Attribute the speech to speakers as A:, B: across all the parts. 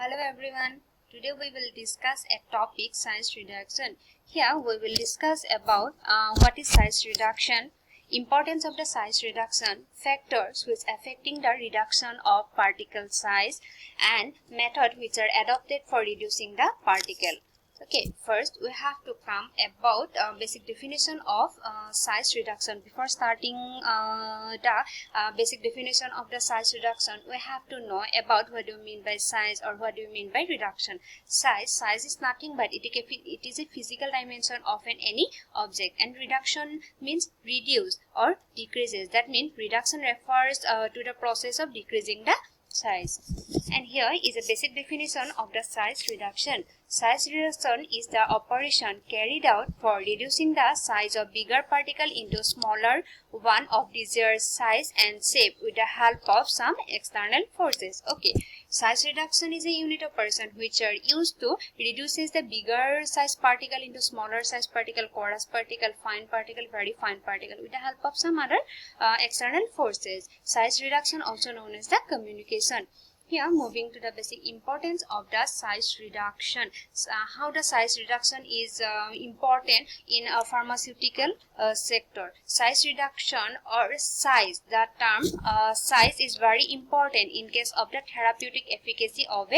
A: Hello everyone. Today we will discuss a topic, size reduction. Here we will discuss about what is size reduction, importance of the size reduction, factors which affecting the reduction of particle size, and method which are adopted for reducing the particle. Okay, first we have to come about basic definition of size reduction. Before starting the basic definition of the size reduction, we have to know about what do you mean by size or what do you mean by reduction. Size is nothing but it is a physical dimension of any object, and reduction means reduce or decreases. That means reduction refers to the process of decreasing the size. And here is a basic definition of the size reduction. Size reduction is the operation carried out for reducing the size of bigger particle into smaller one of desired size and shape with the help of some external forces. Okay, size reduction is a unit of person which are used to reduces the bigger size particle into smaller size particle, coarse particle, fine particle, very fine particle with the help of some other external forces. Size reduction also known as the communication. Here, moving to the basic importance of the size reduction. How the size reduction is important in a pharmaceutical sector. Size reduction or size, the term size is very important in case of the therapeutic efficacy of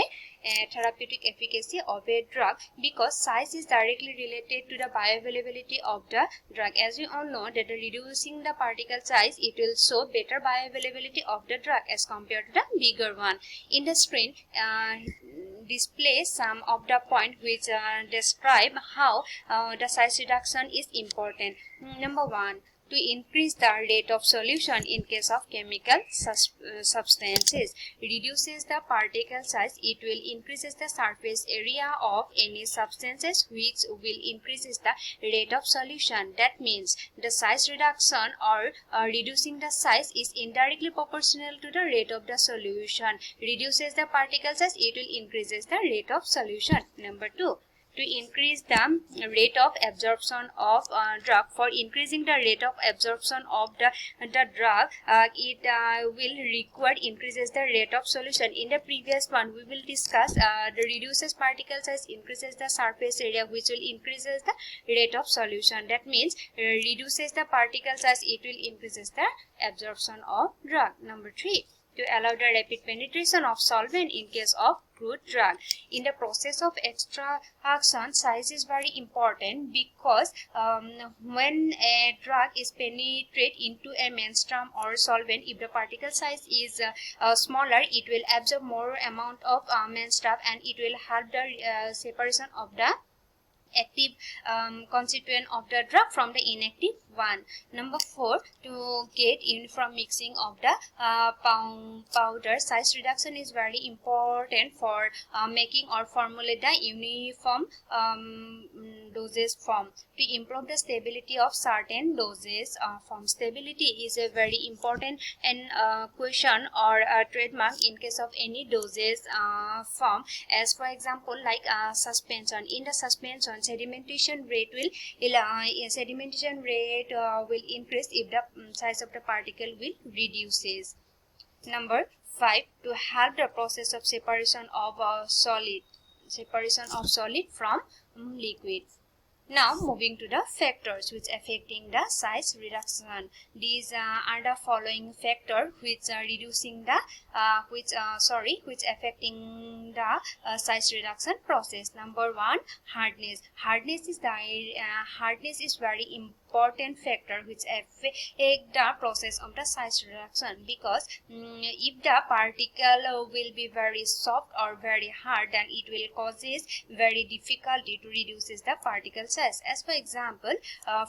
A: a drug, because size is directly related to the bioavailability of the drug. As you all know that reducing the particle size, it will show better bioavailability of the drug as compared to the bigger one. In the screen display some of the points which describe how the size reduction is important. Number 1, to increase the rate of solution in case of chemical substances. Reduces the particle size, it will increases the surface area of any substances, which will increases the rate of solution. That means the size reduction or reducing the size is indirectly proportional to the rate of the solution. Reduces the particle size, it will increases the rate of solution. Number 2, to increase the rate of absorption of drug. For increasing the rate of absorption of the drug, it will require increases the rate of solution. In the previous one, we will discuss the reduces particle size, increases the surface area, which will increases the rate of solution. That means reduces the particle size, it will increases the absorption of drug. Number 3, to allow the rapid penetration of solvent in case of crude drug. In the process of extraction, size is very important, because when a drug is penetrate into a menstruum or solvent, if the particle size is smaller, it will absorb more amount of menstruum, and it will help the separation of the active constituent of the drug from the inactive one. Number 4, to get in from mixing of the powder. Size reduction is very important for making or formulate the uniform dosage form. To improve the stability of certain dosage form. Stability is a very important and question or a trademark in case of any dosage form. As for example, like suspension. In the suspension, sedimentation rate will increase if the size of the particle will reduces. Number 5, to help the process of separation of solid from liquid. Now moving to the factors which affecting the size reduction. These are the following factor which are reducing the which affecting the size reduction process. Number 1, hardness. Hardness is very important factor which affect the process of the size reduction, because if the particle will be very soft or very hard, then it will causes very difficulty to reduces the particle size. As for example,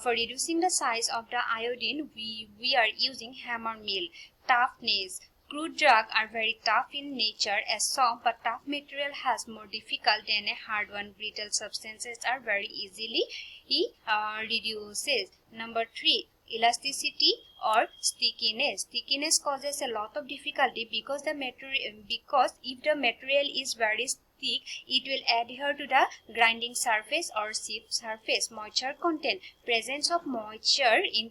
A: for reducing the size of the iodine, we are using hammer mill. Toughness. Crude drugs are very tough in nature as soft, but tough material has more difficult than a hard one. Brittle substances are very easily reduces. Number 3, elasticity or stickiness. Stickiness causes a lot of difficulty because if the material is very thick, it will adhere to the grinding surface or sieve surface. Moisture content, presence of moisture in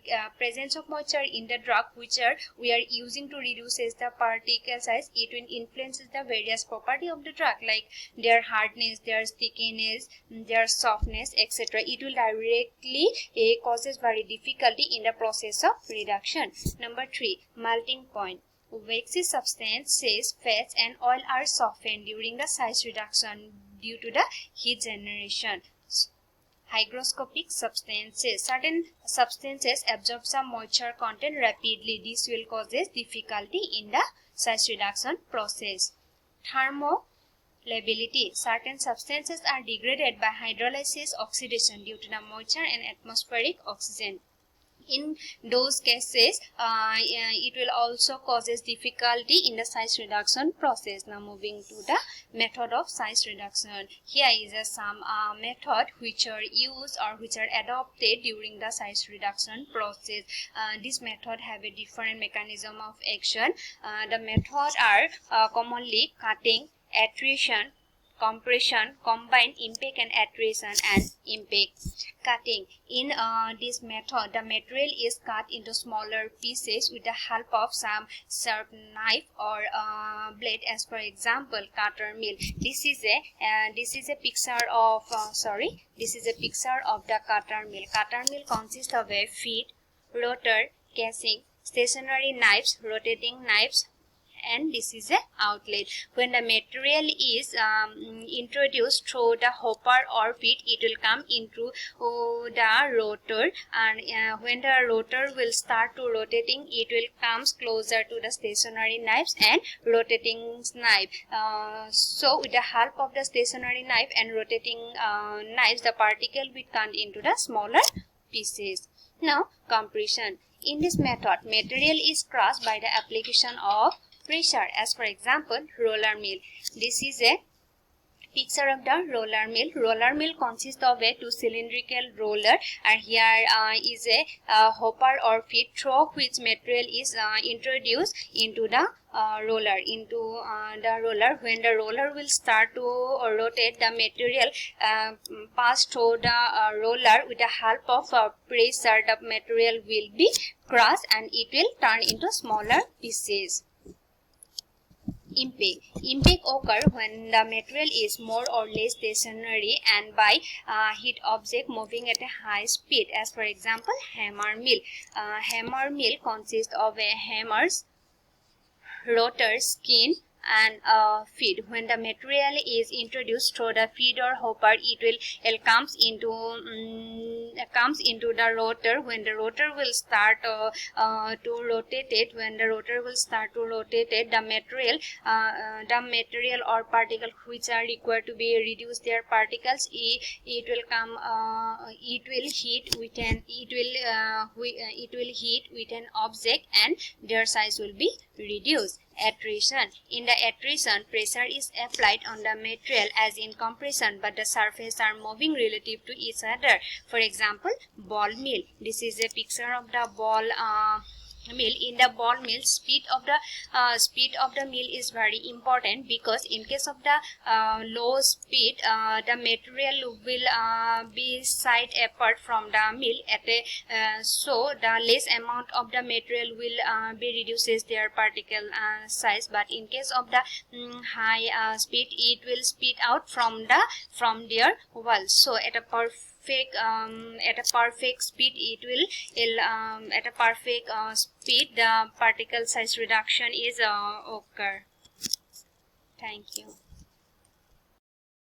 A: the drug which we are using to reduces the particle size. It will influence the various property of the drug like their hardness, their stickiness, their softness, etc. It will directly causes very difficulty in the process of reduction. Number 3, melting point. Waxy substances, fats and oil are softened during the size reduction due to the heat generation. Hygroscopic substances. Certain substances absorb some moisture content rapidly. This will cause difficulty in the size reduction process. Thermolability. Certain substances are degraded by hydrolysis oxidation due to the moisture and atmospheric oxygen. In those cases, it will also causes difficulty in the size reduction process. Now moving to the method of size reduction. Here is some method which are used or which are adopted during the size reduction process. This method have a different mechanism of action. The method are commonly cutting, attrition, compression, combined impact and attrition, and impact. Cutting. In this method, the material is cut into smaller pieces with the help of some sharp knife or blade, as for example cutter mill. This is a picture of the cutter mill. Cutter mill consists of a feed, rotor, casing, stationary knives, rotating knives, and this is a outlet. When the material is introduced through the hopper or feed, it will come into the rotor, and when the rotor will start to rotating, it will comes closer to the stationary knives and rotating knife. So with the help of the stationary knife and rotating knives, the particle will turn into the smaller pieces. Now compression. In this method, material is crushed by the application of pressure, as for example roller mill. This is a picture of the roller mill. Roller mill consists of a two cylindrical roller, and here is a hopper or feed through which material is introduced into the roller. When the roller will start to rotate, the material pass through the roller. With the help of pressure, the material will be crushed and it will turn into smaller pieces. Impact. Impact occur when the material is more or less stationary and by heat object moving at a high speed, as for example hammer mill. Hammer mill consists of a hammer's rotor, skin, and feed. When the material is introduced through the feed or hopper, it will comes into the rotor. When the rotor will start to rotate it, the material or particle which are required to be reduce their particles, it will heat with an object and their size will be reduced. Attrition. In the attrition, pressure is applied on the material as in compression, but the surfaces are moving relative to each other. For example, ball mill. This is a picture of the ball mill. In the ball mill, speed of the mill is very important, because in case of the low speed, the material will be side apart from the mill so the less amount of the material will be reduces their particle size, but in case of the high speed, it will speed out from their wall. So at a perfect speed, the particle size reduction is occur. Thank you.